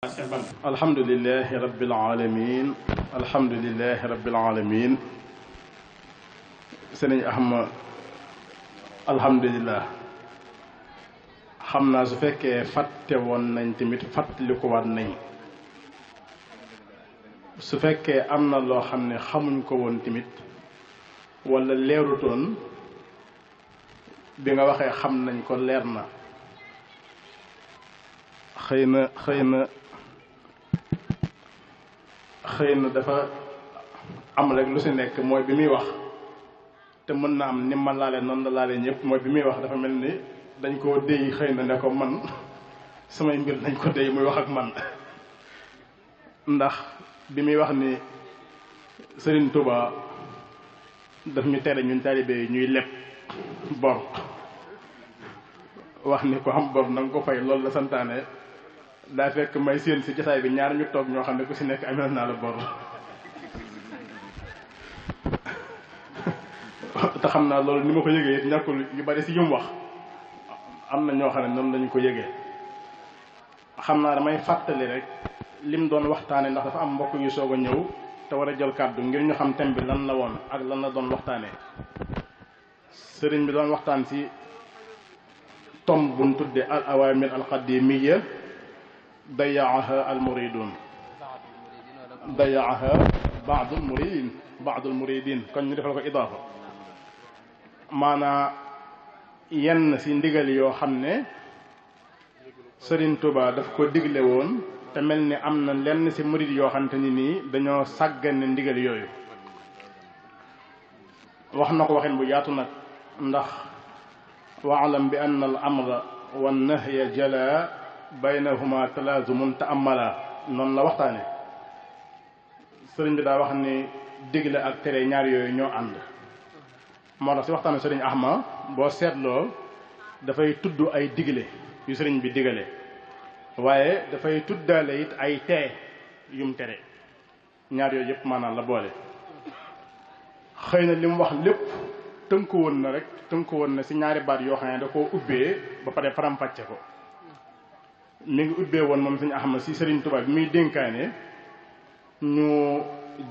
alhamdulillahi rabbil alamin alhamdulillahi rabbil alamin sëriñ Ahma alhamdulillah xam naa su fekkee fàtte woon nañ tamit fàttalikuwaat nañ su fekkee am na loo xam ne xamuñ ko woon tamit wala leerutoon bi nga waxee xam nañ ko leer na xëy na dafa am rek lu si nekk mooy bi muy wax te mën na am ni ma laale noonu la laale ñëpp mooy bi muy wax dafa mel ni dañ koo déy xëy na ne ko man samay mbir dañ ko déy muy wax ak man ndax bi muy wax ni Serigne Touba daf ñu tere ñun taalibe yi ñuy leb bor wax ni ko am bor na nga ko fay loolu la santaane daa fekk may séen si jasaay bi ñaar ñu toog ñoo xam ne ku si nekk amee naa la bor te xam naa loolu ni ma ko yëgee it ñàkkul yu bari si yum wax am na ñoo xam ne noonu lañu ko yëgee xam naa damay fàttali rek lim doon waxtaane ndax dafa am mbokk yu soog a ñëw te war a jël kàddu ngir ñu xam thème bi lan la woon ak lan la doon waxtaane sëriñ bi doon waxtaan si tom buñ tudde al awamir al qadimiyya dayaaha al muridun dayaaha baadul muridin kon ñu defal ko idaafa maanaa yenn si ndigal yoo xam ne Sëriñ Tuubaa daf ko digle woon te mel ni am na lenn si murid yoo xamante ni nii dañoo sàggane ndigal yooyu wax na ko waxin bu yaatu nag ndax waalam bi anna al amra wa nahya jala baynahuma talaazumun ta'ammala noonu la waxtaane sëriñ bi daa wax ni digle ak tere ñaar yooyu ñoo ànd moo tax si waxtaane sëriñ Ahma boo seetloo dafay tudd ay digle yu sëriñ bi digale waaye dafay tuddaale it ay tere yum tere ñaar yooyu yëpp maanaam la boole xëy na li mu wax lépp tënku woon na si ñaari baat yoo xam ne da koo ubbee ba pare faram-fàcce ko mi ngi ubbee woon moom Sëriñ Ahmad si Sëriñ Tuubaa bi muy dénkaane ñu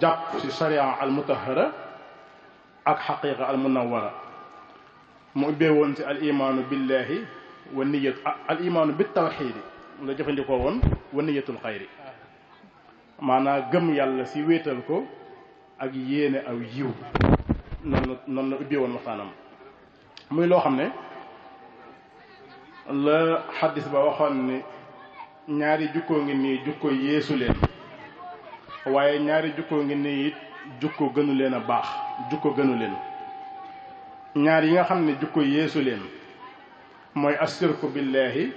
jàpp si sharia al mutahara ak xaqiqa al munawwara mu ubbee woon si al imaanu billahi wa niyatu al imaanu bit tawxiidi la jëfandikoo woon wa niyatul xayri maanaam gëm yàlla si wéetal ko ak yéene aw yiw noonu la ubbee woon waxtaanam muy loo xam ne la xaddis ba waxoon ni ñaari jukkoo ngi nii jukko yeesu leen waaye ñaari jukkoo ngi nii it jukko gënu leen a baax jukko gënu leen ñaar yi nga xam ne jukko yeesu leen mooy ashirku billahi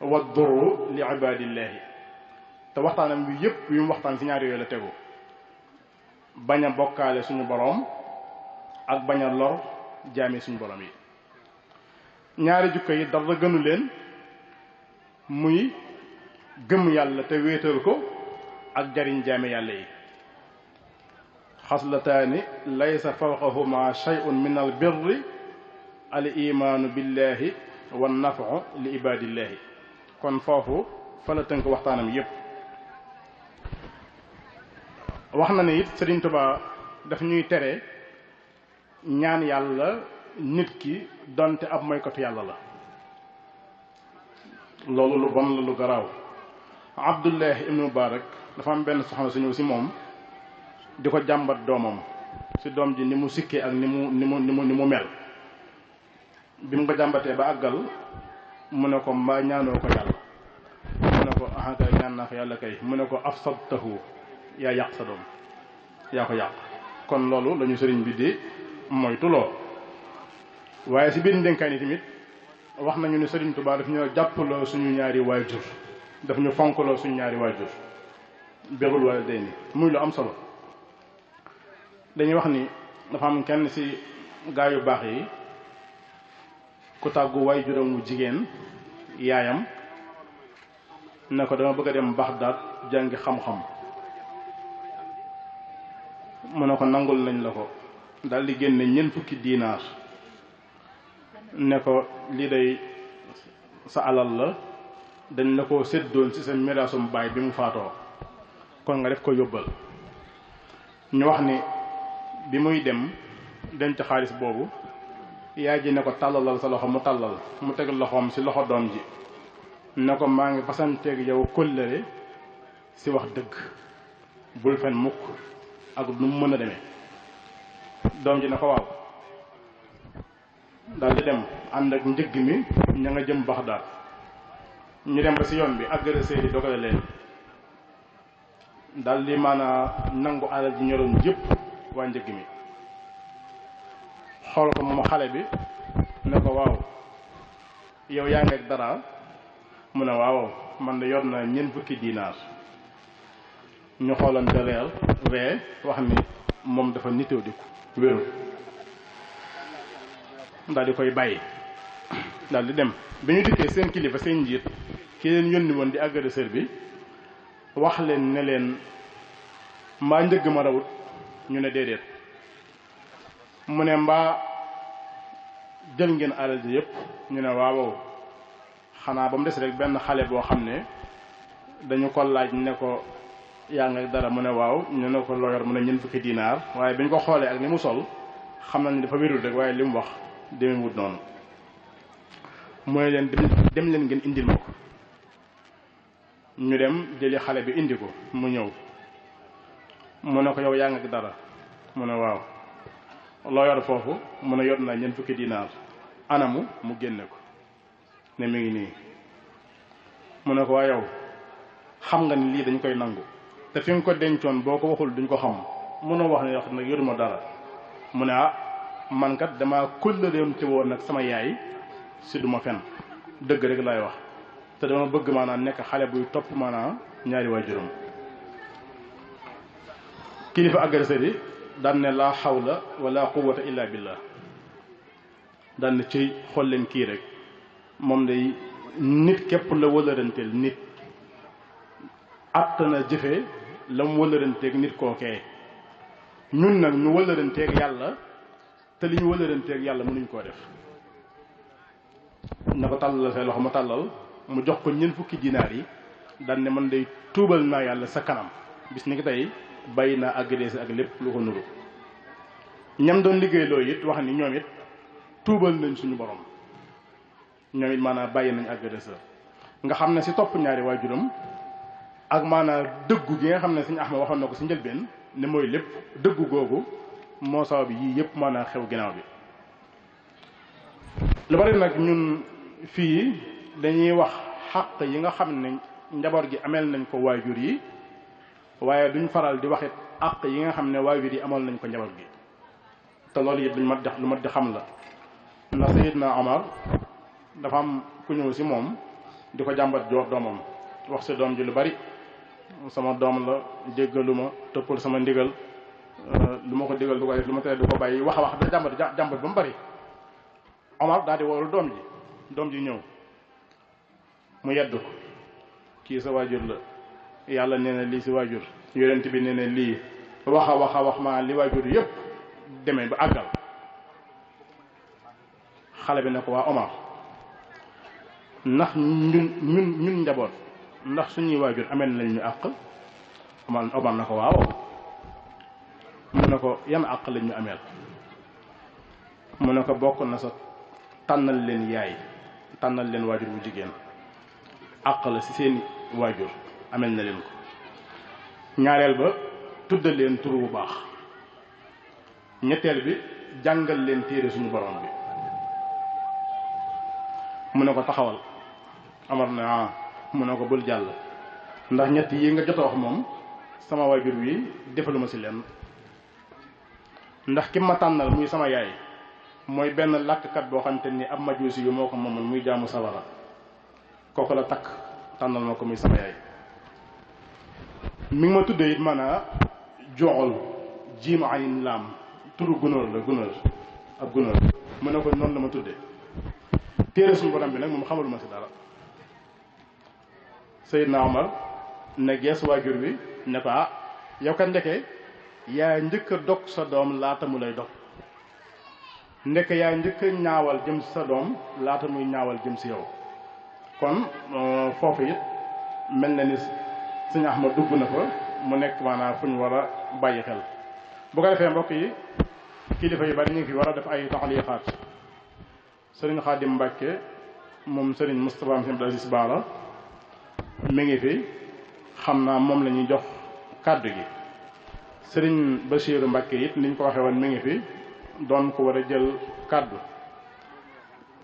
wa durru li ibadillahi te waxtaanam bi yëpp yu mu waxtaan si ñaari yooyu la tegu bañ a bokkaale suñu boroom ak bañ a lor jaami suñu boroom yi ñaari jukko yi dara gënu leen muy gëm yàlla te wéetal ko ak jariñ jaami yàlla yi xaslataani laysa fawqahuma shay'un min al birri al imaanu billahi wa nafu li ibadillahi kon foofu fa la tënk waxtaanam yépp wax na ne it Sëriñ Tuubaa daf ñuy tere ñaan yàlla nit ki donte ab moykatu yàlla la loolu lu bon la lu garaaw Abdullahi ibnu Mubarak dafa am benn soxna su ñëw si moom di ko jàmbat doomam si doom ji ni mu sikkee ak ni mu mel bi mu ko jàmbatee ba àggal mu ne ko mbaa ñaanoo ko yàlla mu ne ko aha kay ñaan naa ko yàlla kay mu ne ko afsadtahu yaa yàq sa doom yaa ko yàq kon loolu lañu sëriñ bi di moytuloo waaye si biir ndénkaan yi tamit wax nañu ne Sëriñ Tuubaa daf ñu jàppaloo suñu ñaari waajur daf ñu fonkaloo suñu ñaari waajur birrul waalidayni muy lu am solo dañuy wax ni dafa am kenn si gaa yu baax yi ku tàggu waajuram wu jigéen yaayam ne ko dama bëgg a dem Baxdaad jàngi xam-xam mu ne ko nangul nañ la ko daal di génne ñeent fukki diinaar ne ko lii day sa alal la dañ la ko séddoon ci sa miraasum baay bi mu faatoo kon nga def ko yóbbal. ñu wax ni bi muy dem denc xaalis boobu yaay ji ne ko tàllalal sa loxo mu tàllal mu teg loxoom ci loxo doom ji ne ko maa ngi fasanteeg yow kóllëre ci wax dëgg bul fen mukk ak nu mu mën a demee. doom ji ne ko waaw daal di dem ànd ak njëgg mi ña nga jëm Baxdaad. ñu dem ba ci yoon bi agresseur yi dogale leen daal di maanaa nangu alal ji ñoroon yëpp waa njëgg mi. xool ko moom xale bi ne ko waaw yow yaa ngi ak dara mu ne waaw man de yor na ñeent fukki dinaar. ñu xoolante ree wax ni moom dafa nitew di ko wéru daal di koy bàyyi daal di dem. bi ñu dikkee seen kilifa seen njiit ki leen yónni woon di agresseur bi wax leen ne leen mbaa njëgg ma rawut ñu ne déedéet mu ne mbaa jël ngeen alal ji yëpp ñu ne waaw xanaa ba mu des rek benn xale boo xam ne dañu ko laaj ne ko yaa nga dara mu ne waaw ñu ne ko loo yor mu ne ñeent fukki dinaar waaye bi ñu ko xoolee ak li mu sol xam nañ dafa wérul rek waaye li mu wax demewut noonu. mooy leen dem leen ngeen indil ma ko. ñu dem jëli xale bi indi ko mu ñëw mu ne ko yow yaa ngi ak dara mu ne waaw loo yor foofu mu ne yor naa ñeent fukki dinaar anamu mu génne ko ne mi ngi nii. mu ne ko waa yow xam nga ni lii dañ koy nangu te fi nga ko dencoon boo ko waxul duñ ko xam mënoo wax ne wax nag yoruma dara. mu ne ah man kat damaa kóllëreem ci woon nag sama yaay si duma fen dëgg rek laay wax te dama bëgg maanaam nekk xale buy topp maanaam ñaari waajuram. kilifa agresseur yi daan ne laa xawla wala quwwata illa billah daan ne ci xool leen kii rek moom day nit képp la wëlëranteel nit att na jëfe la mu wëlëranteeg nit kookee. ñun nag ñu wëlëranteeg yàlla te li ñu wëlëranteeg yàlla mënuñ koo def. na ko tàllal say loxo mu tàllal mu jox ko ñeent fukki dinaar yi daan ne man day tuubal naa yàlla sa kanam bis ni ki tey bàyyi naa agressé ak lépp lu ko nuru. ñam doon liggéey loolu it wax ni ñoom it tuubal nañ suñu borom ñoom it maanaam bàyyi nañ agresseur. nga xam ne si topp ñaari waajuram ak maanaam dëggu gi nga xam ne suñu Ahmad waxoon na ko si njëlbeen ne mooy lépp dëggu googu moo sabab yii yëpp maanaam xew ginnaaw bi. lu bari nag ñun fii dañuy wax xàq yi nga xam ne njaboot gi ameel nañ ko waajur yi waaye duñ faral di waxit àq yi nga xam ne waajur yi amal nañ ko njaboot gi te loolu it lu mat di xam la. ndax Seydina Omar dafa am ku ñëw si moom di ko jàmbat joor doomam wax si doom ji lu bari sama doom la jéggaluma toppul sama ndigal lu ma ko digal du ko def lu ma tere du ko bàyyi wax a wax da jàmbat ba mu bari. Omar daal di woolu doom ji ñëw mu yedd ko kii sa waajur la yàlla nee na lii si waajur yonent bi nee na lii wax a wax maa li waajur yëpp demee ba àggal. xale bi ne ko waa Omar ndax ñun njaboot ndax suñuy waajur amel nañ ñu àq. Omar na ko waaw mu ne ko yan àq lañ ñu ameel mu ne ko bokk na sa tànnal leen yaay tànnal leen waajur bu jigéen àq la ci seeni waajur amel na leen ko. ñaareel ba tuddal leen tur bu baax. ñetteel bi jàngal leen téere suñu borom bi. mu ne ko taxawal. Amar na mu ne ko bul jàll ndax ñett yi nga jot a wax moom sama waajur wi defaluma ci leen ndax ki ma tànnal muy sama yaay mooy benn làkkat boo xamante ni ab majuusi yu moo ko moomoon muy jaamu sawara kooku la takk tànnal ma ko muy sama yaay. mi ngi ma tuddee it maanaa joxol jiim ayin laam turu gunóor la gunóor ab gunóor mu ne ko noonu la ma tuddee. téere suñu borom bi nag moom xamaluma ci dara. Seydina Omar ne gees waajur wi ne ko ah yow kat ndeke yaa njëkk a dog sa doom laata mu lay dog ndeke yaa njëkk a ñaawal jëm si sa doom laata muy ñaawal jëm si yow kon foofu it mel na ni sëñ Ahmad dugg na fa mu nekk maanaam fu ñu war a bàyyi xel. bu ko defee mbokk yi kilifa yu bari ñu ngi fi war a def ay taxliixaat sëriñ Xaadim Mbàkke moom sëriñ Moustapha Abdou Aziz Bara mi ngi fi xam naa moom la ñuy jox kàddu gi. sëriñ Basiiru Mbàkke it niñ ko waxee woon mi ngi fi doon ko war a jël kàddu.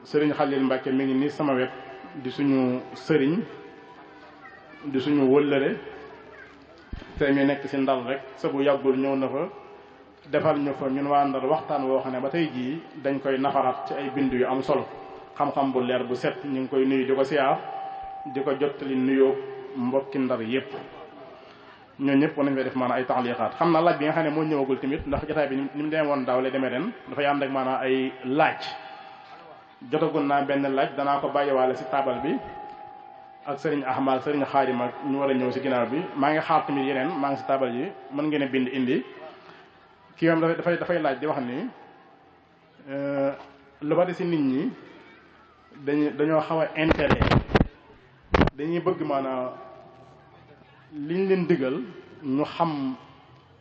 sëriñ Xalil Mbàkke mi ngi nii sama wet di suñu sëriñ di suñu wëllëre te ñu nekk ci Ndar rek sa bu yàggul ñëw na fa defal ñu fa ñun waa Ndar waxtaan woo xam ne ba tey jii dañ koy nafaraat ci ay bind yu am solo xam-xam bu leer bu set ñu ngi koy nuyu di ko siyaar di ko jottali nuyoo mbokki Ndar yépp ñoo ñëpp war nañ fay def maanaam ay taxliixaat xam naa laaj bi nga xam ne moo ñëwagul tamit ndax jotaay bi ni mu demee woon daaw lay demee ren dafay ànd ak maanaam ay laaj jotagul naa benn laaj danaa ko bàyyiwaale ci taabal bi ak sëriñ Ahmad sëriñ Xaadim ak ñu war a ñëw ci ginnaaw bi maa ngi xaar tamit yeneen maa ngi ci taabal yi mën ngeen a bind indi kii moom dafay laaj di wax ni lu bari ci nit ñi dañoo xaw a intérêt dañuy bëgg maanaam liñ leen digal ñu xam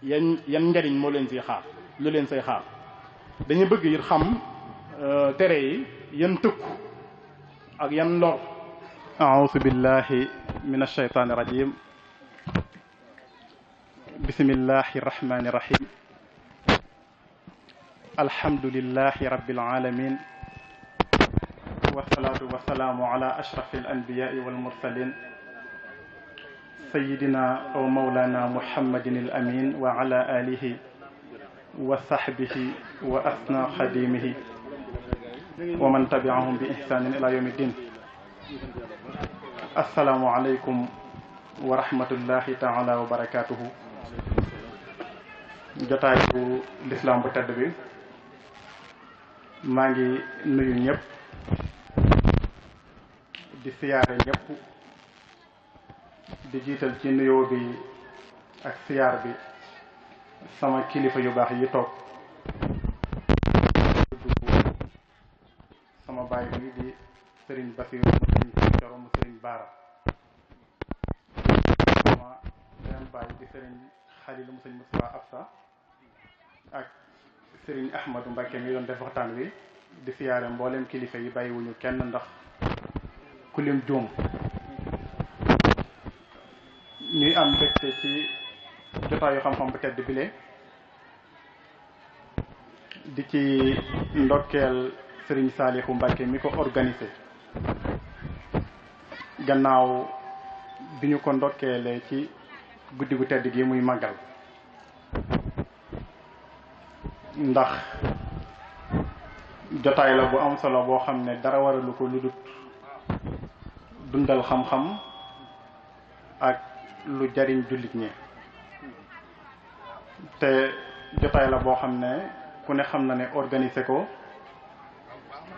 yan njariñ moo leen ciy xaar lu leen say xaar dañuy bëgg it xam tere yi yan tëkku ak yan lor. أعوذ بالله من الشيطان الرجيم بسم الله الرحمن الرحيم الحمد لله رب العالمين والصلاة والسلام على أشرف الأنبياء والمرسلين سيدنا ومولانا محمد الأمين وعلى آله وصحبه وأثنى خديمه ومن تبعهم بإحسان إلى يوم الدين assalaamu aleykum wa rahmatullahi taala wa barakaatuhu. jotaay bu lislaam bu tedd bi maa ngi nuyu ñëpp di siyaare ñëpp di jiital ci nuyoo bi ak siyaar bi sama kilifa yu baax yi toog sama baay bi di sëriñ Basiiru mu sëriñ Coro mu sëriñ Baara sama beneen baay di sëriñ Xalil mu sëriñ Mustafa Absa ak sëriñ Ahmadu Mbàkke mi doon def waxtaan wi di siyaare mboolem kilifa yi bàyyiwuñu kenn ndax ku lim juum. ñuy am mbégte ci jotaayu xam-xam bu tedd bile di ci ndokkeel sëriñ Saalihu Mbàkke mi ko organisé gannaaw bi ñu ko ndokkeelee ci guddi gu tedd gi muy màggal ndax jotaay la bu am solo boo xam ne dara waralu ko lu dut dundal xam-xam ak lu jariñ jullit ñi te jotaay la boo xam ne ku ne xam na ne organiser ko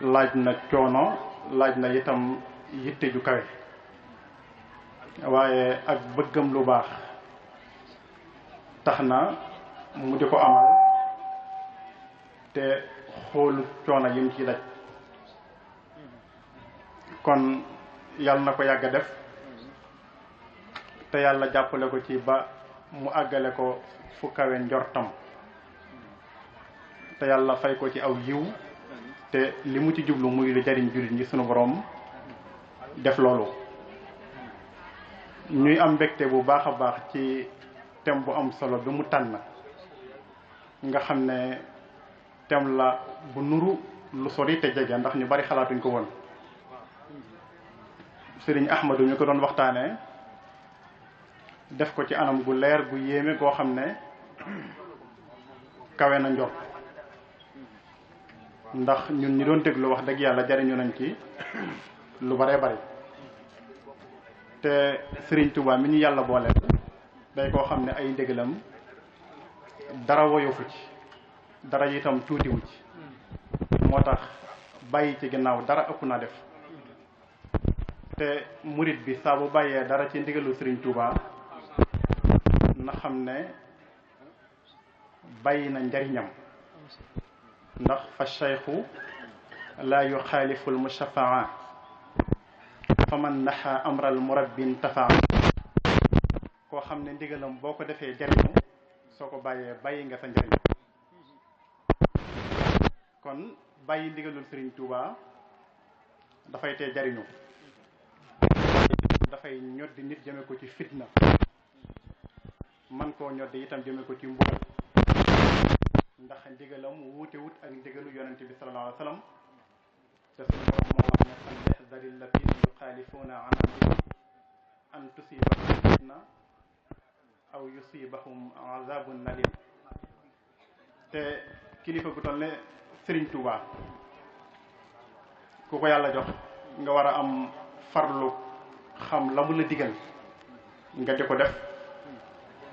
laaj na coono laaj na itam yitte ju kawe waaye ak bëggam lu baax tax na mu di ko amal te xoolu coono yim ci daj kon yàlla na ko yàgg a def te yàlla jàppale ko ci ba mu àggale ko fu kawe njortam te yàlla fay ko ci aw yiw te li mu ci jublu muy lu jariñ jullit ñi sunu borom def loolu. ñuy am mbégte bu baax a baax ci thème bu am solo bi mu tànn nga xam ne thème la bu nuru lu sori te jege ndax ñu bari xalaatuñ ko woon. Sëriñ Ahmadu ñu ko doon waxtaanee def ko ci anam gu leer gu yéeme goo xam ne kawe na njort ndax ñun ñi doon déglu wax dëgg yàlla jariñu nañ ci lu baree bari te Sëriñ Tuubaa mi ñu yàlla boole day koo xam ne ay ndégalam dara woyofu ci dara itam tuutiwu ci moo tax bàyyi ci ginnaaw dara ëpp naa def te murit bi saa bu bàyyee dara ci ndigalu Sëriñ Tuubaa na xam ne bàyyi na njariñam ndax fa cheikhu la yuxaalifu almushafaa fa man naxa amral murabbin tafa koo xam ne ndigalam boo ko defee jariñu soo ko bàyyee bàyyi nga sa njariñ kon bàyyi ndigalul Sëriñ Tuuba dafay tee jariñu dafay ñoddi nit jëme ko ci fitna man koo ñoddi itam jëme ko ci mbugal ndax ndigalam wuute wut ak ndigalu yonente bi sallallahu alayhi wa sallam te suñu borom moo wax ne fal yaxdari alladina yuxaalifuuna an amrihi an tusibahum fitna aw yusibahum azabun nalim te kilifa gu toll ne Sëriñ Tuuba ku ko yàlla jox nga war a am farlu xam la mu la digal nga di ko def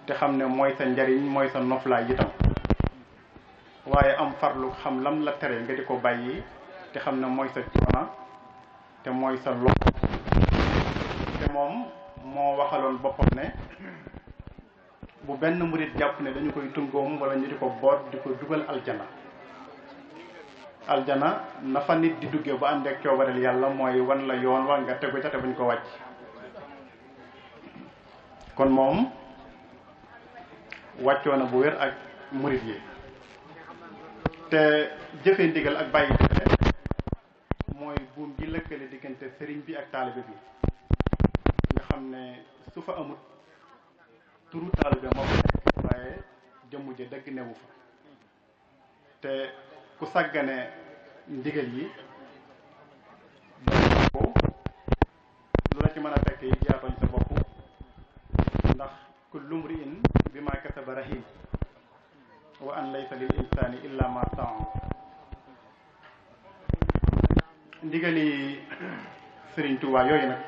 te xam ne mooy sa njariñ mooy sa noflaay itam waaye am farlu xam lam la tere nga di ko bàyyi te xam ne mooy sa coona te mooy sa lox te moom moo waxaloon boppam ne bu benn murit jàpp ne dañu koy tungoom wala ñu di ko boot di ko dugal aljana na fa nit di duggee ba ànd ak coobareel yàlla mooy wan la yoon wa nga tegu ca te buñ ko wàcc kon moom wàccoo na bu wér ak murit yi te jëfee ndigal ak bàyyi tere mooy buum gi lëkkale diggante sëriñ bi ak taalibe bi nga xam ne su fa amut turu taalibe moo fa nekk waaye jëmm ja dëgg newu fa te ku sàggane ndigal yi ba ko lu la ci mën a fekk yi jaatoñ sa bopp ndax kullu mri'in bima kasaba rahim wa an laysa lil insani illa ma saa ndigali Sëriñ Tuubaa yooyu nag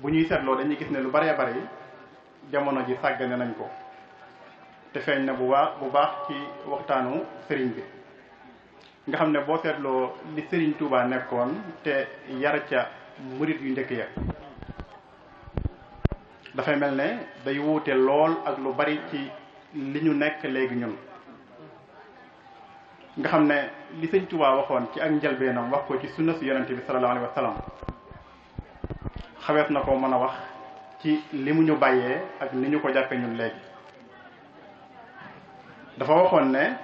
bu ñuy seetloo dañuy gis ne lu baree bari jamono ji sàggane nañ ko te feeñ na bu baax ci waxtaanu sëriñ bi nga xam ne boo seetloo li Sëriñ Tuubaa nekkoon te yar ca murit yu njëkk ya dafay mel ne day wuute lool ak lu bari ci li ñu nekk léegi ñun nga xam ne li Sëriñ Tuubaa waxoon ci ak njëlbeenam wax ko ci sunna si yonente bi sallallahu alayhi wa sallam xawees na ko mën a wax ci li mu ñu bàyyee ak ni ñu ko jàppee ñun léegi dafa waxoon ne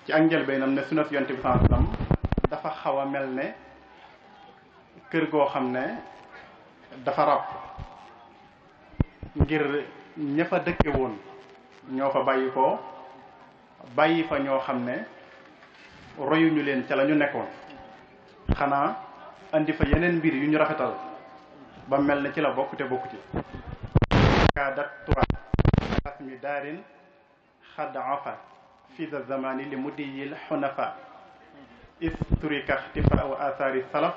ci ak njëlbeenam ne sunna si yonente bi sallallahu alayhi wa sallam dafa xaw a mel ne kër goo xam ne dafa ràpp ngir ña fa dëkke woon ñoo fa bàyyi ko bàyyi fa ñoo xam ne royuñu leen ca la ñu nekkoon xanaa andi fa yeneen mbir yu ñu rafetal ba mel ne ci la bokk te bokku ci kaadat tura rasmi daarin xadd afa fi da zamani li mudiyil xunafa isturika ixtifa wa athari salaf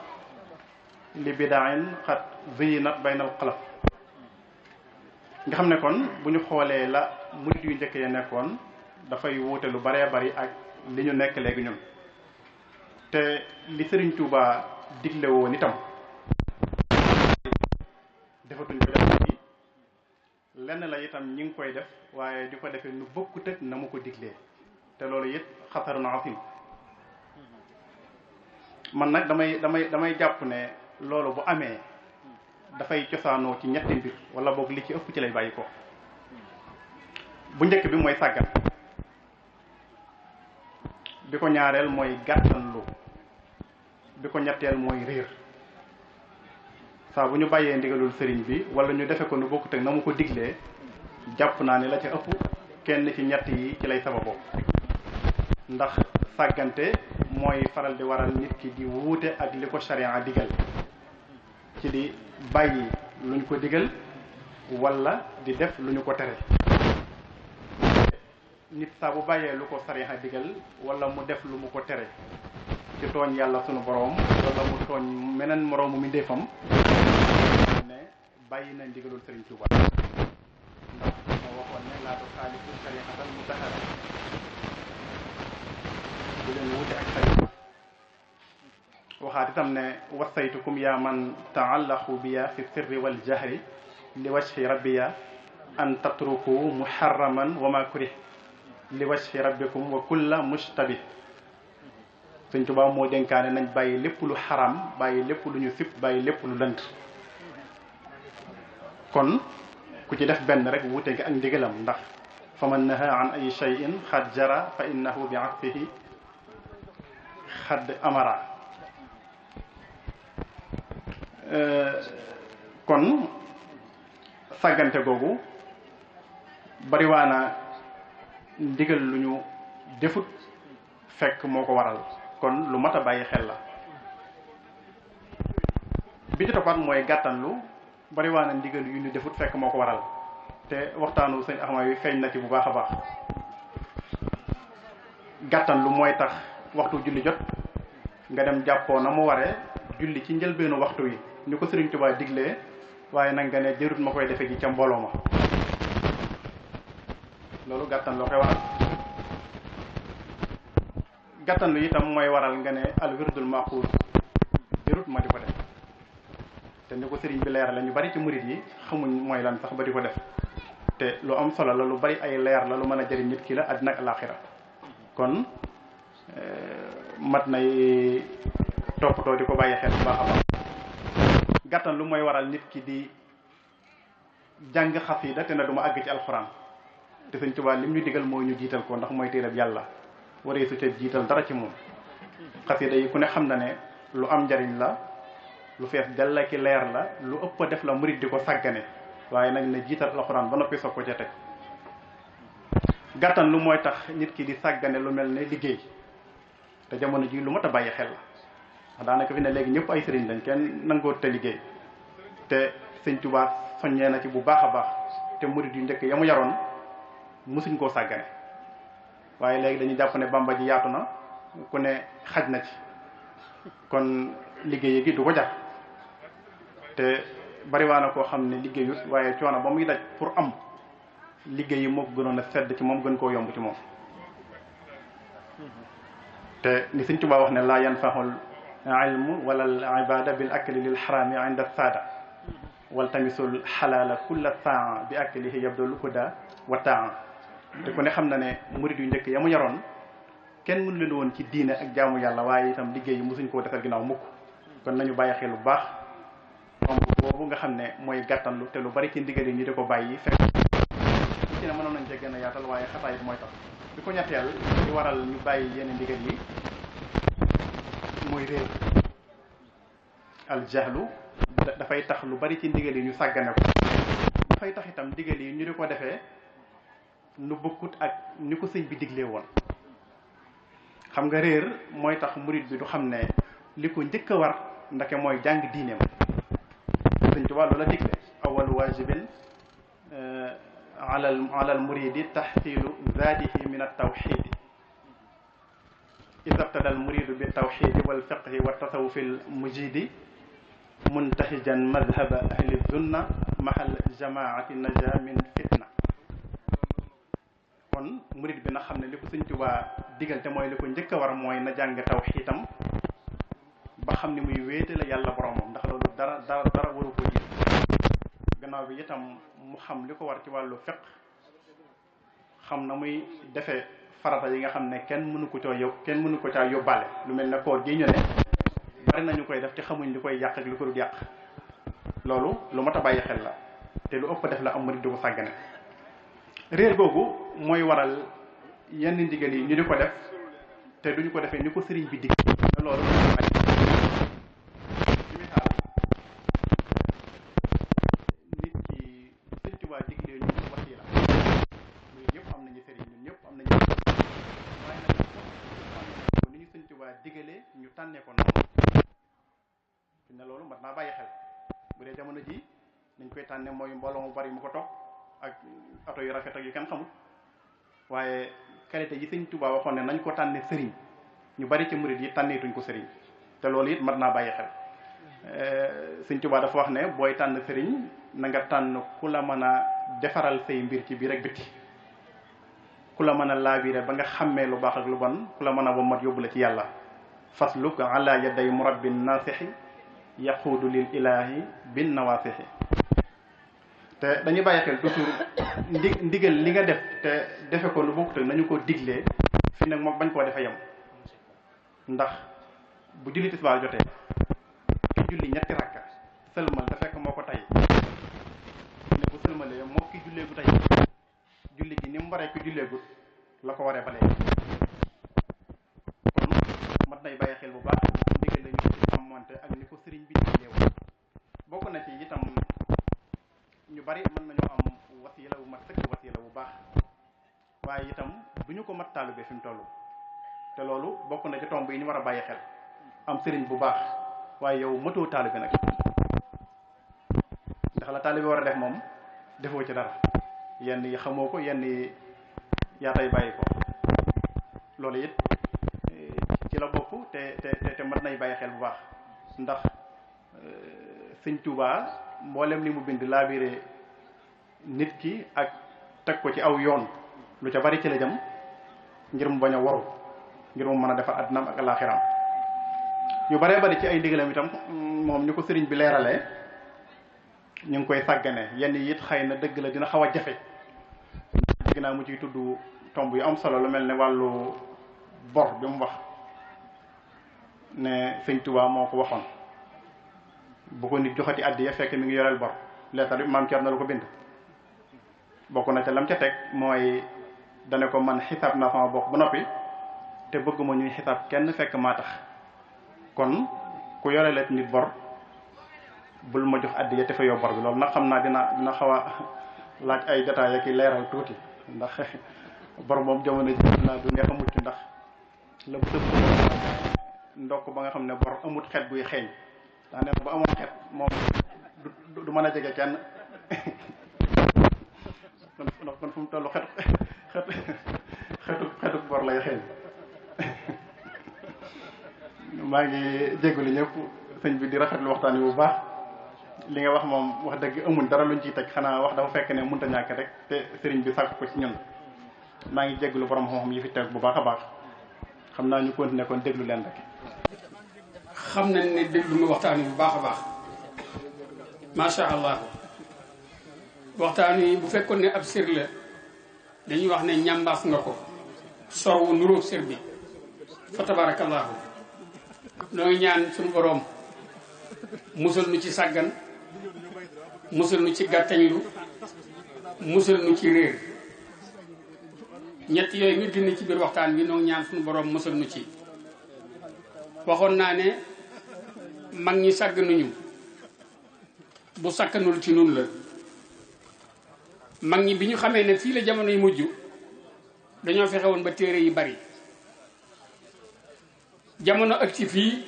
li bidain xat ziyinat baynal xalaf nga xam ne kon bu ñu xoolee la murid yu njëkk ya nekkoon dafay wuute lu baree bari ak li ñu nekk léegi ñun te li Sëriñ Tuubaa digle woon itam defatuñ ko def bi lenn la itam ñi ngi koy def waaye di ko defee nu bokkut ak na mu ko diglee te loolu it xatarun asim man nag damay jàpp ne loolu bu amee dafay cosaanoo ci ñetti mbir wala boog li ci ëpp ci lay bàyyi ko bu njëkk bi mooy sàggan bi ko ñaareel mooy gàttanlu bi ko ñetteel mooy réer saa bu ñu bàyyee ndigalul sëriñ bi wala ñu defe ko nu bokkut ak na mu ko diglee jàpp naa ne la ca ëpp kenn ci ñett yi ci lay sababoo ndax sàggante mooy faral di waral nit ki di wuute ak li ko sharia digal ci di bàyyi lu ñu ko digal wala di def lu ñu ko tere nit saa bu bàyyee lu ko sharia digal wala mu def lu mu ko tere ci tooñ yàlla sunu boroom wala mu tooñ meneen moroomu mi ndéefam ne bàyyi na ndigalul Sëriñ Tuuba ndax moo waxoon ne laa tuxaalifu shariatal mutahhara bu leen wuute ak sharia waxaat itam ne wasaytukum yaa man taallaqu biya fi sirri wal jahri li wajhi rabbiya an tatruku muharraman wa ma kurih li wajhi rabbikum wa kulla mushtabih Sëñ Tuubaa moo dénkaane nañ bàyyi lépp lu xaram bàyyi lépp lu ñu sib bàyyi lépp lu lënt kon ku ci def benn rek wuute nga ak ndigalam ndax fa man naha an ay shay'in xad jara fa innahu bi aksihi xad amara kon sàggante googu bariwaana ndigal lu ñu defut fekk moo ko waral kon lu mat a bàyyi xel la bi ci toppaat mooy gàttanlu bariwaana ndigal yu ñu defut fekk moo ko waral te waxtaanu sëñ Axma wi feeñ na ci bu baax a baax gàttanlu mooy tax waxtu julli jot nga dem jàppoo na mu waree julli ci njëlbeenu waxtu wi ni ko Sëriñ Tuubaa diglee waaye nag nga ne jërut ma koy defe ji ca mbooloo ma loolu gàttan loo koy waral gàttan lu itam mooy waral nga ne al wirdul maxuus jërut ma di ko def te ni ko sëriñ bi leer la ñu bari ci murit yi xamuñ mooy lan sax ba di ko def te lu am solo la lu bari ay leer la lu mën a jëriñ nit ki la àddina ak alaaxira kon mat nay toppatoo di ko bàyyi xel bu baax a baax gàttan lu mooy waral nit ki di jàng xasida te na du ma àgg ci alxuraan te Sëñ Tuubaa lim ñu digal mooy ñu jiital ko ndax mooy téereb yàlla waree su ca jiital dara ci moom xasida yi ku ne xam na ne lu am njariñ la lu fees dell ki leer la lu ëpp a def la murit di ko sàggane waaye nag ne jiital alxuraan ba noppi soog ko ca teg gàttan lu mooy tax nit ki di sàggane lu mel ne liggéey te jamono ji lu mat a bàyyi xel la daanaka fi ne léegi ñëpp ay sëriñ lañ kenn nangoo te liggéey te Sëñ Tuubaa soññee na ci bu baax a baax te murit yu njëkk ya mu yaroon musuñ koo sàggane waaye léegi dañuy jàpp ne Bàmba ji yaatu na ku ne xaj na ci kon liggéey gi du ko jar te bariwaana koo xam ne liggéeyut waaye coono ba muy daj pour am liggéey yi moo ko gënoon a sedd ci moom gën koo yomb ci moom te ni Sëñ Tuubaa wax ne laa yanfahul ilmu wala al ibada bil akli lil xaraami inda saada wal tamisul xalaala kulla saa bi aklihi yabdul huda wa taa te ku ne xam na ne murid yu njëkk ya mu yaroon kenn mënu leen woon ci diine ak jaamu yàlla waaye itam liggéey yi mosuñ koo defal ginnaaw mukk kon nañu bàyyi xel bu baax tomb boobu nga xam ne mooy gàttanlu te lu bari ci ndigal yi ñu di ko bàyyi fekk ci ne mënoon nañ cee gën a yaatal waaye xataay bi mooy tax bi ko ñetteel di waral ñu bàyyi yenn ndigal yi mooy réer al jahlu dafay tax lu bari ci ndigal yi ñu sàggane ko dafay tax itam ndigal yi ñu di ko defee nu bokkut ak ni ko sëñ bi diglee woon xam nga réer mooy tax murid bi du xam ne li ko njëkk a war ndake mooy jàng diineem sëñ Tuubaa loola digle awal wajibin alal muridi tahsilu zaadihi min at-tawxidi ida btada al muridu bi tawxidi wal fiqhi wa tasawufi al mujidi muntahijan madhaba ahli zunna mahal jamaati naja min fitna kon murid bi na xam ne li ko Sëñ Tuubaa digal te mooy li ko njëkk a war mooy na jàng tawxiidam ba xam ni muy wéete la yàlla boromam ndax loolu dara waru ko jiit gannaaw bi itam mu xam li ko war ci wàllu fiq xam na muy defee farata yi nga xam ne kenn mënu ko caa yóbbaale lu mel ne koor gi ñu ne bari nañu koy def te xamuñ li koy yàq ak li ko dul yàq loolu lu mat a bàyyi xel la te lu ëpp def la am murid du ko sàggane réer googu mooy waral yenn ndigal yi ñu di ko def te duñu ko defee ni ko sëriñ bi dig te loolu ci misaal nit ki Sëñ Tuubaa diglee ñu wasiila muy ñëpp am nañu sëriñ ñun ñëpp am nañu waaye nag ni ñu Sëñ Tuubaa digalee ñu tànnee ko noonu fi ne loolu mat naa bàyyi xel bu dee jamono ji nañ koy tànne mooy mbooloo mu bari mu ko topp ak oto yu rafet ak yu kenn xamul waaye qualité yi Sëñ Tuubaa waxoon ne nañ ko tànne sëriñ ñu bari ci murid yi tànneetuñ ko sëriñ te loolu it mat naa bàyyi xel Sëñ Tuubaa dafa wax ne booy tànn sëriñ na nga tànn ku la mën a defaral say mbir ci biir ak biti ku la mën a laabire ba nga xàmmee lu baax ak lu bon ku la mën a wommat yóbbu la ci yàlla fasluk ala yaday murabbin nasixi yaquudu lil ilahi bin nawasixi te dañuy bàyyi xel toujours ndigal li nga def te defe ko lu bokkut ak nañu ko diglee fi nag moom bañ koo defe yem ndax bu julli tisbaar jotee ki julli ñetti rakka sëlmal te fekk moo ko tey ne bu sëlmalee moo ki julleegu tey julli gi ni mu waree ki julleegut la ko waree ba léegi kon mat nay bàyyi xel bu baax ndigal la ñu ci sàmmonte ak ni ko sëriñ bi diglee woon bokk na ci itam ñu bari mën nañoo am wasiila bu mat sëkk wasiila bu baax waaye itam du ñu ko mat taalibe fi mu toll te loolu bokk na ci tomb yi ñu war a bàyyi xel am sëriñ bu baax waaye yow matoo taalibe nag ndax la taalibe war a def moom defoo ci dara yenn yi xamoo ko yenn yi yaa tay bàyyi ko loolu it ci la bokk te mat nay bàyyi xel bu baax ndax sëñ Tuubaa mboolem li mu bind laabire nit ki ak teg ko ci aw yoon lu ca bari ci la jëm ngir mu bañ a waru ngir mu mën a defar àddinaam ak alaaxiraam yu baree bari ci ay ndigalam itam moom ñu ko sëriñ bi leeralee ñu ngi koy sàggane yenn yi it xëy na dëgg la dina xaw a jafe dégg naa mu ciy tudd tomb yu am solo lu mel ne wàllu bor bi mu wax ne sëñ Tuubaa moo ko waxoon bu ko nit joxati àddiya fekk mi ngi yoreel bor leetar bi maam Cerno la ko bind bokk na ca lam ca teg mooy dane ko man xisaab naa sama bokk ba noppi te bëgguma ñuy xisaab kenn fekk maa tax kon ku yorelet nit bor bul ma jox àddiya te fa yow bor bi loolu nag xam naa dina xaw a laaj ay détails ak i leeral tuuti ndax bor moom jamono ji naa du neex a mucc ndax la bu sëb ndokk ba nga xam ne bor amut xet guy xeeñ daa ne ba amoon xet moom du mën a jege kenn kon fu mu toll xetu bor lay xeeñ maa ngi jégalu ñëpp sëñ bi di rafetlu waxtaan wi bu baax li nga wax moom wax dëgg amul dara luñ ciy teg xanaa wax dafa fekk ne mënut a ñàkk rek te sëriñ bi sàkk ko ci ñun maa ngi jégalu borom xam-xam yi fi teg bu baax a baax xam naa ñu continuer kon déglu leen rek. xam nañ ne déglu nga waxtaan wi bu baax a baax macha allah waxtaan wi bu fekkoon ne ab sër la dañuy wax ne ñambaas nga ko sorwu nuróog sër bi fa tabarakallahu noo ngi ñaan suñu boroom musal nu ci sàggan musal nu ci gàttañlu musal nu ci réer ñett yooyu nga génn ci biir waxtaan bi noo ngi ñaan suñu boroom musal nu ci waxoon naa ne mag ñi sàgganuñu bu sàkkanul ci nun la mag ñi bi ñu xamee ne fii la jamono yi mujj dañoo fexe woon ba téere yi bari jamono ak ci fii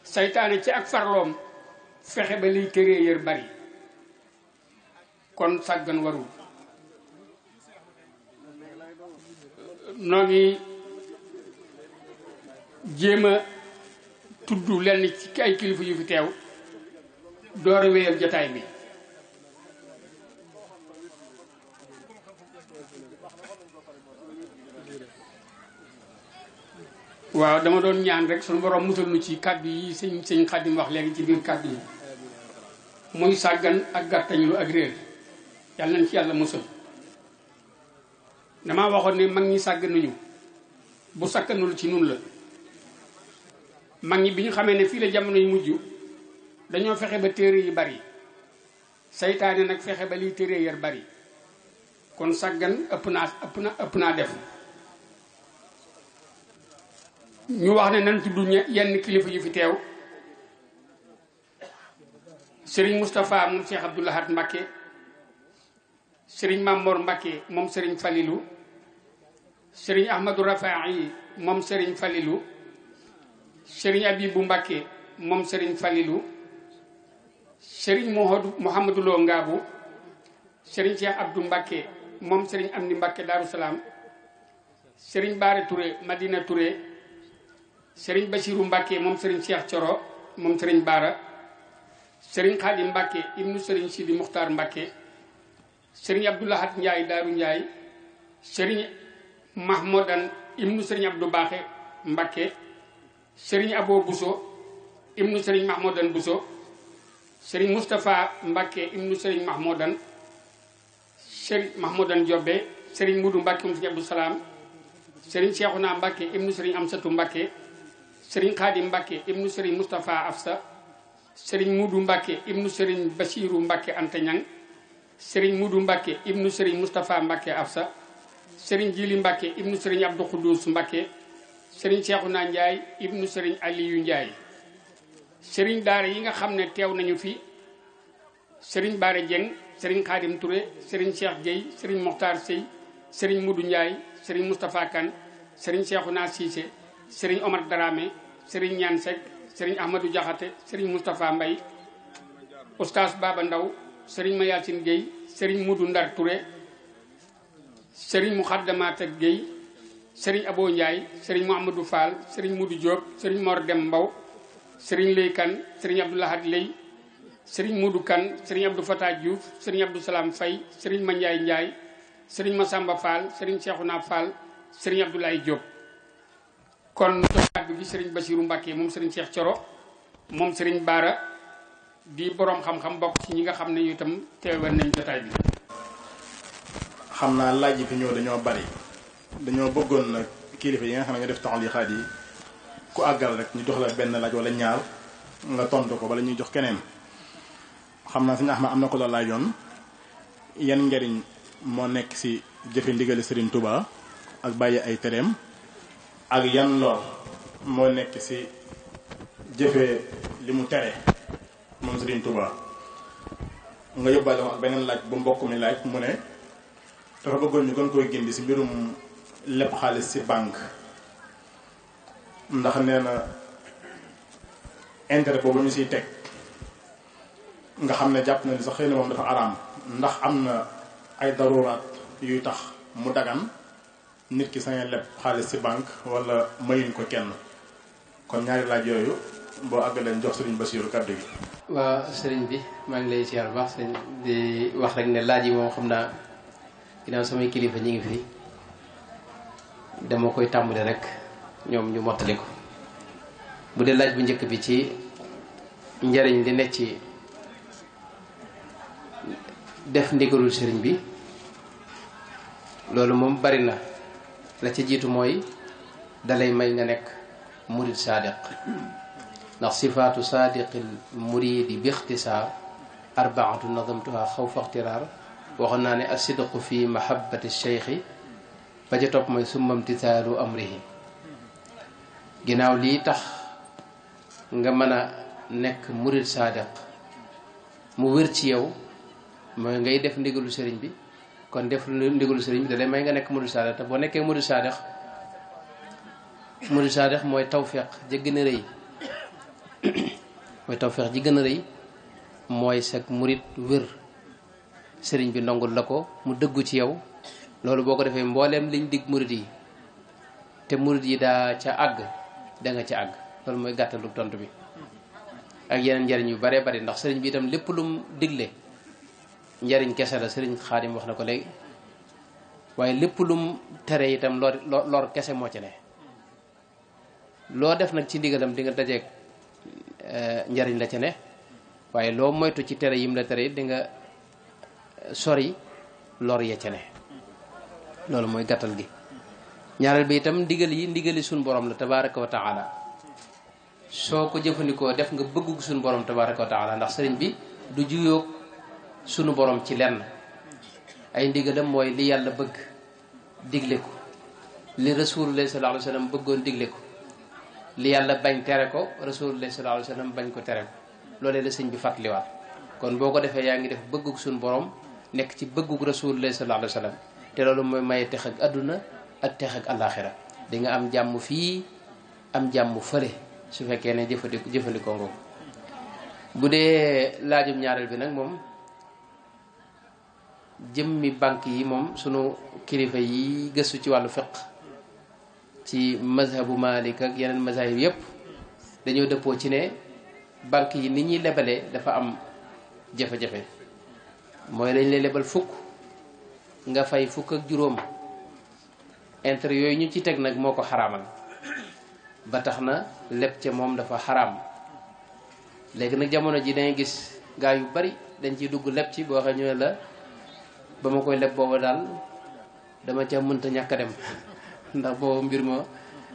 saytaane ci ak farloom fexe ba liy téere yër bari kon sàggan warul noo ngi jéem a tudd lenn ci ay kilifa yu fi teew door a wéyal jotaay bi waaw dama doon ñaan rek suñu borom musal nu ci kàddu yi sëñ Xaadim wax léegi ci biir kàddu yi muy sàggan ak gàttañlu ak réer yàlla nañ ci yàlla musal damaa waxoon ne mag ñi sàgganuñu bu sàkkanul ci nun la mag ñi bi ñu xamee ne fii la jamono yu mujj dañoo fexe ba téere yi bari saytaane nag fexe ba liy téere yar bari kon sàggan ëpp naa def ñu wax ne nan tudd yenn kilifa yu fi teew sëriñ Moustapha moom Cheikh Abdoul Ahad Mbacké sëriñ Mamor Mbacké moom sëriñ Falilou sëriñ Ahmadou Rafahi moom sëriñ Falilou sëriñ Abibou Mbacké moom sëriñ Falilou sëriñ Mouhamadou Lo Ngabou sëriñ Cheikh Abdou Mbacké moom sëriñ Amdi Mbacké Darou Salam sëriñ Baare Touré Madina Touré sëriñ Bachirou Mbacké moom sëriñ Cheikh Thioro moom sëriñ Baara sëriñ Khadim Mbacké ibnu sëriñ Sidi Muxtaar Mbacké sëriñ Abdoulahat Ndiaye Daaru Ndiaye sëriñ Mahmoudan ibnu sëriñ Abdou Baaxe Mbacké sëriñ Abo Bousso ibnu sëriñ Mahmoudan Bousso sëriñ Moustapha Mbacké ibnu sëriñ Mahmoudan sëriñ Mahmoudan Jobbe sëriñ Mudu Mbacké moom sëriñ Abdou Salaam sëriñ Cheikhouna Mbacké ibnu sëriñ Amsatou Mbacké sëriñ Xaadim Mbàkke ibnu sëriñ Moustapha Afsa sëriñ Mudu Mbàkke ibnu sëriñ Basiiru Mbàkke Anta Ñang sëriñ Mudu Mbàkke ibnu sëriñ Moustapha Mbàkke Afsa sëriñ Jili Mbàkke ibnu sëriñ Abdou Khoudous Mbàkke sëriñ Seexuna Njaay ibnu sëriñ Aliyu Njaay sëriñ daara yi nga xam ne teew nañu fi sëriñ Baare Jeng sëriñ Xaadim Touré sëriñ Cheikh Gueye sëriñ Mokhtar Sey sëriñ Mudu Njaay sëriñ Moustapha Kan sëriñ Seexuna Siise sëriñ Omar Dramé sëriñ Ñaan Seck sëriñ Ahmadou Jaxate sëriñ Moustapha Mbay Oustaz Baba Ndaw sëriñ Mayasin Gueye sëriñ Mudu Ndar Touré sëriñ Muxaddamaat ak Gueye sëriñ Abo Ndiaye sëriñ Mouhamadou Fall sëriñ Mudu Diop sëriñ Mor Dem Mbaw sëriñ Lay Kan sëriñ Abdoulahad Lay sëriñ Mudu Kan sëriñ Abdou Fatah Diouf sëriñ Abdou Salam Fay sëriñ Mandiaye Ndiaye sëriñ Massamba Fall sëriñ Cheikhouna Fall sëriñ Abdoulaye Diop kon kàddu gi sëriñ Basiru Mbàkke moom sëriñ Cheikh Coro moom sëriñ Baara di boroom xam-xam bokk ci ñi nga xam ne itam teewal nañ jotaay bi. xam naa laaj yi fi ñëw dañoo bari dañoo bëggoon nag kilifa yi nga xam ne nga def taxalixaat yi ku àggal rek ñu jox la benn laaj wala ñaar nga tontu ko bala ñuy jox keneen. xam naa suñu Ahmad am na ko la laajoon yan njariñ moo nekk ci jëfe ndigali Serigne Touba ak bàyyi ay tereem ak yan lor moo nekk ci jëfe li mu tere moom Serigne Touba. nga yóbbaale wax beneen laaj bu mbokk mi laaj mu ne dafa bëggoon ñu gën koy gindi ci mbirum lépp xaalis ci banque ndax nee na intérêt boobu ñu ciy teg nga xam ne jàpp na ni sax xëy na moom dafa araam ndax am na ay daruraat yuy tax mu dagan nit ki sañ lépp xaalis ci banque wala mayuñ ko kenn kon ñaari laaj yooyu boo àgg leen jox Serigne Bassirou kàddu gi. waaw sëriñ bi maa ngi lay siyaar bu baax sëriñ di wax rek ne laaj yi moom xam naa ginnaaw samay kilifa ñi ngi fi dama koy tàmbali rek ñoom ñu mottali ko bu dee laaj bu njëkk bi ci njariñ li nekk ci def ndigalul sëriñ bi loolu moom bari na la ca jiitu mooy dalay may nga nekk murid saadiq ndax sifaatu saadiqil muridi bi ixtisaar arbaatu nadamtuha xawfa ixtiraar waxoon naa ne asidqu fi mahabbati cheikhi ba ca topp mooy summa imtithaalu amrihi ginnaaw lii tax nga mën a nekk murid saadiq mu wér ci yow mooy ngay def ndigalu sëriñ bi kon def ndigalu sëriñ bi da lay may nga nekk murid saadiq te boo nekkee murid saadiq mooy tawfeex ji gën a rëy mooy tawfeex ji gën a rëy mooy sag murid wér sëriñ bi nangul la ko mu dëggu ci yow loolu boo ko defee mbooleem liñ dig murid yi te murid yi daa ca àgg da nga ca àgg loolu mooy gàttalu tontu bi ak yeneen njariñ yu bare bari ndax sëriñ bi itam lépp lum digle njariñ kese la sëriñ Xaadim wax na ko léegi waaye lépp lum tere itam lor kese moo ci ne loo def nag ci ndigalam di nga dajeeg njariñ la ca ne waaye loo moytu ci tere yim la tere di nga sori lor ya ca ne loolu mooy gàttal gi ñaareel bi itam ndigali suñ borom la tabaraka wa taala soo ko jëfandikoo def nga bëggu suñu borom tabaraka wa taala ndax sëriñ bi du juyoog sunu borom ci lenn ay ndigalam mooy li yàlla bëgg digle ko li rasulullah sallallahu alayhi wa sallam bëggoon digle ko li yàlla bañ tere ko rasulullah sallallahu alayhi wa sallam bañ ko tere ko loolee la sëñ bi fàttaliwaat kon boo ko defee yaa ngi def bëggug suñu borom nekk ci bëggug rasulullah sallallahu alayhi wa sallam te loolu mooy maye tex ak adduna ak tex ak alaxira di nga am jàmm fii am jàmm fële su fekkee ne jëfandikoo nga bu dee laajum ñaareel bi nag moom jëmmi banque yi moom sunu kilifa yi gëstu ci wàllu fiq ci mazhabu Malik ak yeneen mazahib yépp dañoo dëppoo ci ne banque yi ni ñuy lebalee dafa am jafe-jafe mooy dañ lay lebal fukk nga fay fukk ak juróom intérêt yooyu ñu ci teg nag moo ko xaraamal ba tax na leb ca moom dafa xaraam léegi nag jamono ji dangay gis gaa yu bari dañ ciy dugg leb ci boo xam ne la ba ma koy leb booba daal dama ca mënta ñàkk a dem ndax boobu mbir ma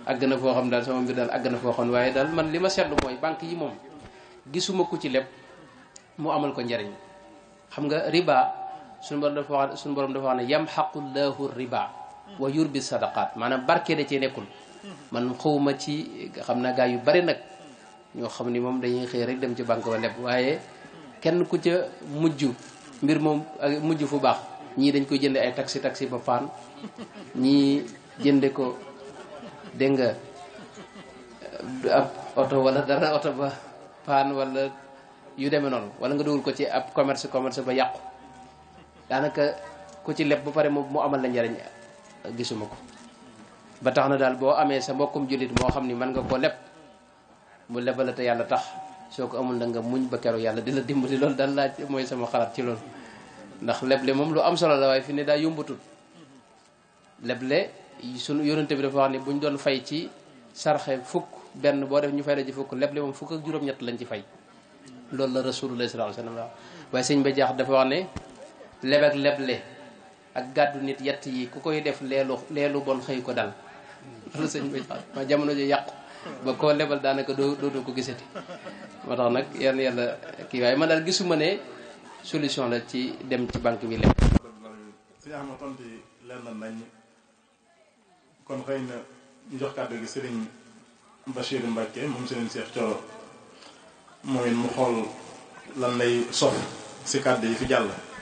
àgg na foo xam daal sama mbir daal àgg na foo xam waaye daal man li ma seetlu mooy banque yi moom gisuma ku ci leb mu amal ko njariñ xam nga riba suñu borom dafa wax ne yamhaqullahu riba wa yurbi sadaqat maanaam barke da cee nekkul man xawma ci xam naa gaa yu bari nag ñoo xam ni moom dañuy xëy rek dem ci banque ba leb waaye kenn ku ca mujj mbir moom ak mujj fu baax ñii dañ koy jënde ay taxi ba paan ñii jënde ko dégg nga ab oto wala dara oto ba paan wala yu demee noonu wala nga dugal ko ci ab commerce ba yàqu daanaka ku ci leb ba pare mu amal la njariñ gisuma ko ba tax na daal boo amee sa mbokkum jullit moo xam ni mën nga ko leb mu lebal te yàlla tax soo ko amul na nga muñ ba keroog yàlla di la dimbali loolu daal laaj mooy sama xalaat ci loolu ndax leble moom lu am solo la waaye fi ne daa yombatul leble sunu yonente bi dafa wax ne buñ doon fay ci sarxe fukk benn boo def ñu fay la ci fukk leble moom fukk ak juróom-ñett lañ ci fay loolu la rasulullah sallallahu alayhi wasallam waaye sëñ ba jaax dafa wax ne leb ak leble ak gàddu nit yett yi ku koy def leelu bon xëy ko dal loolu sëñ ba jaax ma jamono ji yàqu ba koo lebal daanaka doo ko gisati moo tax nag yàlla kii waaye man daal gisuma ne solution la ci dem ci banque bi lépp. si ama tontu yi leer na nañ kon xëy na ñu jox kàddu gi Serigne Bachir Mbacke moom Serigne Cheikh Thioro moom it mu xool lan lay sof si kàddu yi fi jàll.